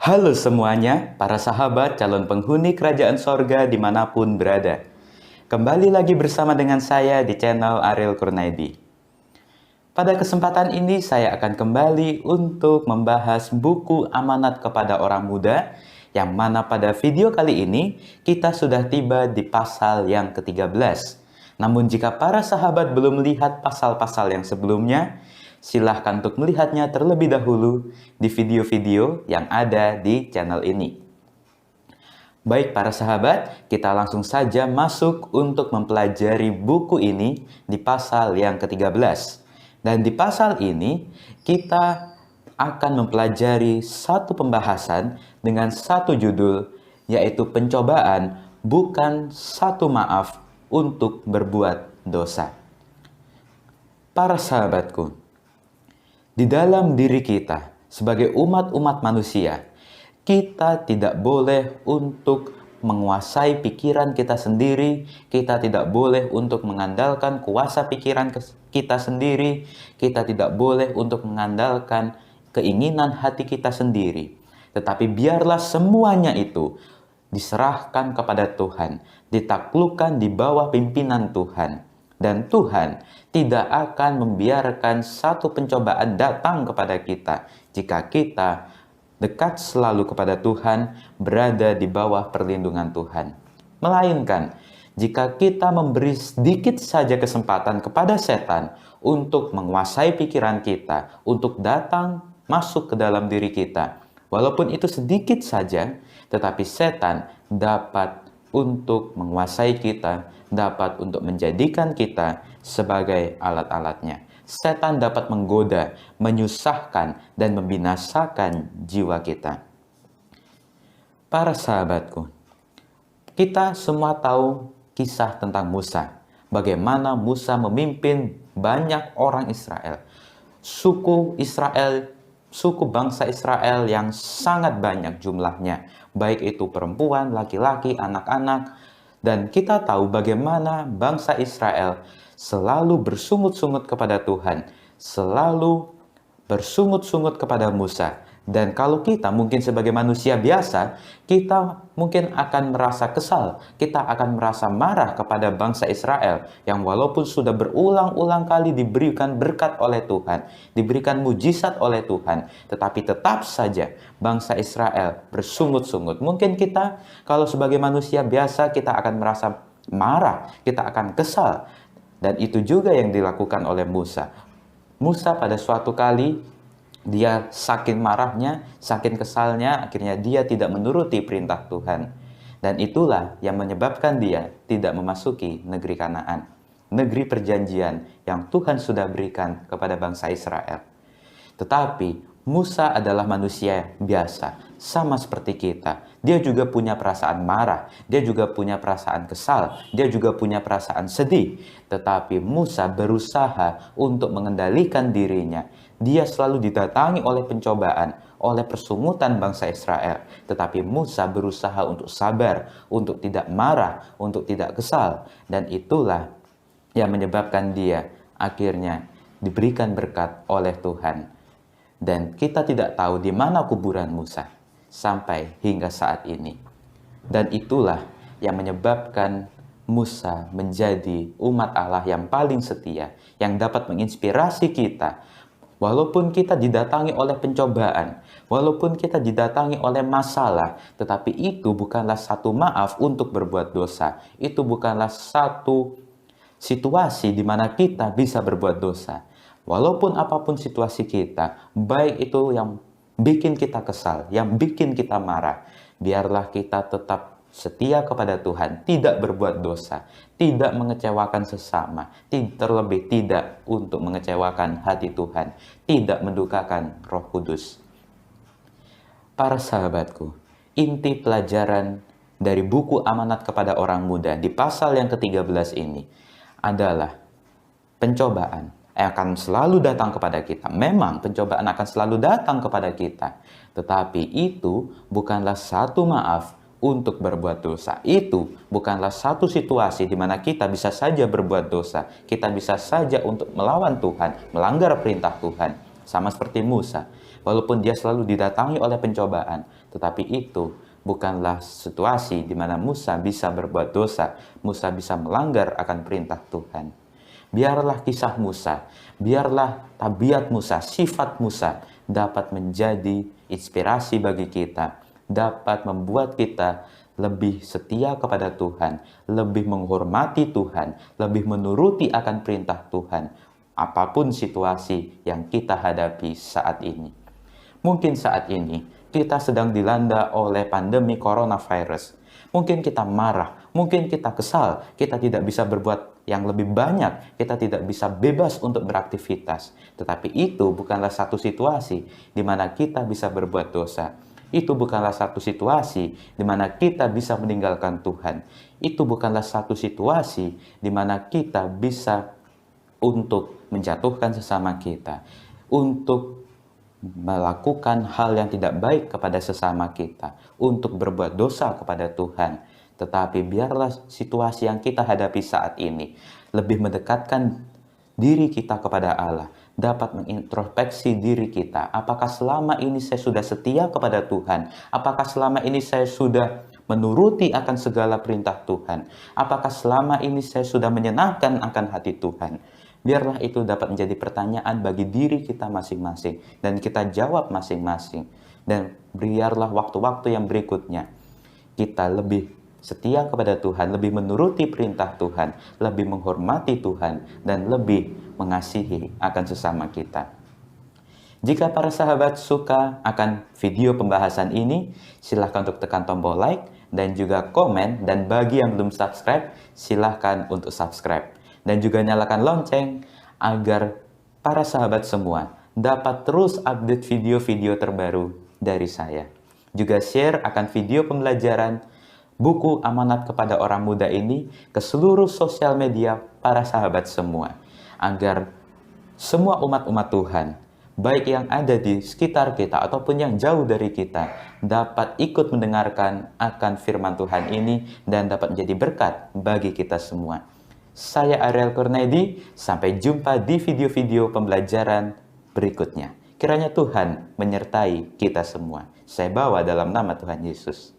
Halo semuanya, para sahabat calon penghuni kerajaan sorga dimanapun berada. Kembali lagi bersama dengan saya di channel Ariel Kurnaidi. Pada kesempatan ini saya akan kembali untuk membahas buku Amanat kepada Orang Muda, yang mana pada video kali ini kita sudah tiba di pasal yang ke-13. Namun jika para sahabat belum melihat pasal-pasal yang sebelumnya, silahkan untuk melihatnya terlebih dahulu di video-video yang ada di channel ini. Baik para sahabat, kita langsung saja masuk untuk mempelajari buku ini di pasal yang ke-13. Dan di pasal ini kita akan mempelajari satu pembahasan dengan satu judul, yaitu pencobaan bukan satu maaf untuk berbuat dosa. Para sahabatku, di dalam diri kita sebagai umat-umat manusia, kita tidak boleh untuk menguasai pikiran kita sendiri, kita tidak boleh untuk mengandalkan kuasa pikiran kita sendiri, kita tidak boleh untuk mengandalkan keinginan hati kita sendiri. Tetapi biarlah semuanya itu diserahkan kepada Tuhan, ditaklukkan di bawah pimpinan Tuhan. Dan Tuhan tidak akan membiarkan satu pencobaan datang kepada kita jika kita dekat selalu kepada Tuhan, berada di bawah perlindungan Tuhan. Melainkan, jika kita memberi sedikit saja kesempatan kepada setan untuk menguasai pikiran kita, untuk datang masuk ke dalam diri kita, walaupun itu sedikit saja, tetapi setan dapat untuk menguasai kita, dapat untuk menjadikan kita sebagai alat-alatnya. Setan dapat menggoda, menyusahkan, dan membinasakan jiwa kita. Para sahabatku, kita semua tahu kisah tentang Musa. Bagaimana Musa memimpin banyak orang Israel. Suku bangsa Israel yang sangat banyak jumlahnya. Baik itu perempuan, laki-laki, anak-anak. Dan kita tahu bagaimana bangsa Israel selalu bersungut-sungut kepada Tuhan, selalu bersungut-sungut kepada Musa. Dan kalau kita mungkin sebagai manusia biasa, kita mungkin akan merasa kesal, kita akan merasa marah kepada bangsa Israel yang walaupun sudah berulang-ulang kali diberikan berkat oleh Tuhan, diberikan mujizat oleh Tuhan, tetapi tetap saja bangsa Israel bersungut-sungut. Mungkin kita kalau sebagai manusia biasa kita akan merasa marah, kita akan kesal. Dan itu juga yang dilakukan oleh Musa. Musa pada suatu kali, dia saking marahnya, saking kesalnya, akhirnya dia tidak menuruti perintah Tuhan. Dan itulah yang menyebabkan dia tidak memasuki negeri Kanaan, negeri perjanjian yang Tuhan sudah berikan kepada bangsa Israel. Tetapi Musa adalah manusia biasa, sama seperti kita. Dia juga punya perasaan marah, dia juga punya perasaan kesal, dia juga punya perasaan sedih. Tetapi Musa berusaha untuk mengendalikan dirinya. Dia selalu didatangi oleh pencobaan, oleh persungutan bangsa Israel. Tetapi Musa berusaha untuk sabar, untuk tidak marah, untuk tidak kesal. Dan itulah yang menyebabkan dia akhirnya diberikan berkat oleh Tuhan. Dan kita tidak tahu di mana kuburan Musa sampai hingga saat ini. Dan itulah yang menyebabkan Musa menjadi umat Allah yang paling setia, yang dapat menginspirasi kita. Walaupun kita didatangi oleh pencobaan, walaupun kita didatangi oleh masalah, tetapi itu bukanlah satu maaf untuk berbuat dosa. Itu bukanlah satu situasi di mana kita bisa berbuat dosa. Walaupun apapun situasi kita, baik itu yang bikin kita kesal, yang bikin kita marah, biarlah kita tetap setia kepada Tuhan, tidak berbuat dosa, tidak mengecewakan sesama, terlebih tidak untuk mengecewakan hati Tuhan, tidak mendukakan Roh Kudus. Para sahabatku, inti pelajaran dari buku Amanat kepada Orang Muda di pasal yang ke-13 ini adalah pencobaan akan selalu datang kepada kita. Memang pencobaan akan selalu datang kepada kita, tetapi itu bukanlah satu maaf untuk berbuat dosa. Itu bukanlah satu situasi di mana kita bisa saja berbuat dosa. Kita bisa saja untuk melawan Tuhan, melanggar perintah Tuhan. Sama seperti Musa, walaupun dia selalu didatangi oleh pencobaan, Tetapi itu bukanlah situasi di mana Musa bisa berbuat dosa, Musa bisa melanggar akan perintah Tuhan. Biarlah kisah Musa, biarlah tabiat Musa, sifat Musa dapat menjadi inspirasi bagi kita, dapat membuat kita lebih setia kepada Tuhan, lebih menghormati Tuhan, lebih menuruti akan perintah Tuhan, apapun situasi yang kita hadapi saat ini. Mungkin saat ini kita sedang dilanda oleh pandemi coronavirus. Mungkin kita marah, mungkin kita kesal, kita tidak bisa berbuat yang lebih banyak, kita tidak bisa bebas untuk beraktivitas. Tetapi itu bukanlah satu situasi di mana kita bisa berbuat dosa. Itu bukanlah satu situasi di mana kita bisa meninggalkan Tuhan. Itu bukanlah satu situasi di mana kita bisa untuk menjatuhkan sesama kita, untuk melakukan hal yang tidak baik kepada sesama kita, untuk berbuat dosa kepada Tuhan. Tetapi biarlah situasi yang kita hadapi saat ini lebih mendekatkan diri kita kepada Allah, dapat mengintrospeksi diri kita. Apakah selama ini saya sudah setia kepada Tuhan? Apakah selama ini saya sudah menuruti akan segala perintah Tuhan? Apakah selama ini saya sudah menyenangkan akan hati Tuhan? Biarlah itu dapat menjadi pertanyaan bagi diri kita masing-masing dan kita jawab masing-masing. Dan biarlah waktu-waktu yang berikutnya kita lebih setia kepada Tuhan, lebih menuruti perintah Tuhan, lebih menghormati Tuhan, dan lebih mengasihi akan sesama kita. Jika para sahabat suka akan video pembahasan ini, silahkan untuk tekan tombol like dan juga komen, dan bagi yang belum subscribe, silahkan untuk subscribe. Dan juga nyalakan lonceng agar para sahabat semua dapat terus update video-video terbaru dari saya. Juga share akan video pembelajaran buku Amanat Kepada Orang Muda ini ke seluruh sosial media para sahabat semua. Agar semua umat-umat Tuhan, baik yang ada di sekitar kita ataupun yang jauh dari kita, dapat ikut mendengarkan akan firman Tuhan ini dan dapat menjadi berkat bagi kita semua. Saya Ariel Kurnedi, sampai jumpa di video-video pembelajaran berikutnya. Kiranya Tuhan menyertai kita semua. Saya bawa dalam nama Tuhan Yesus.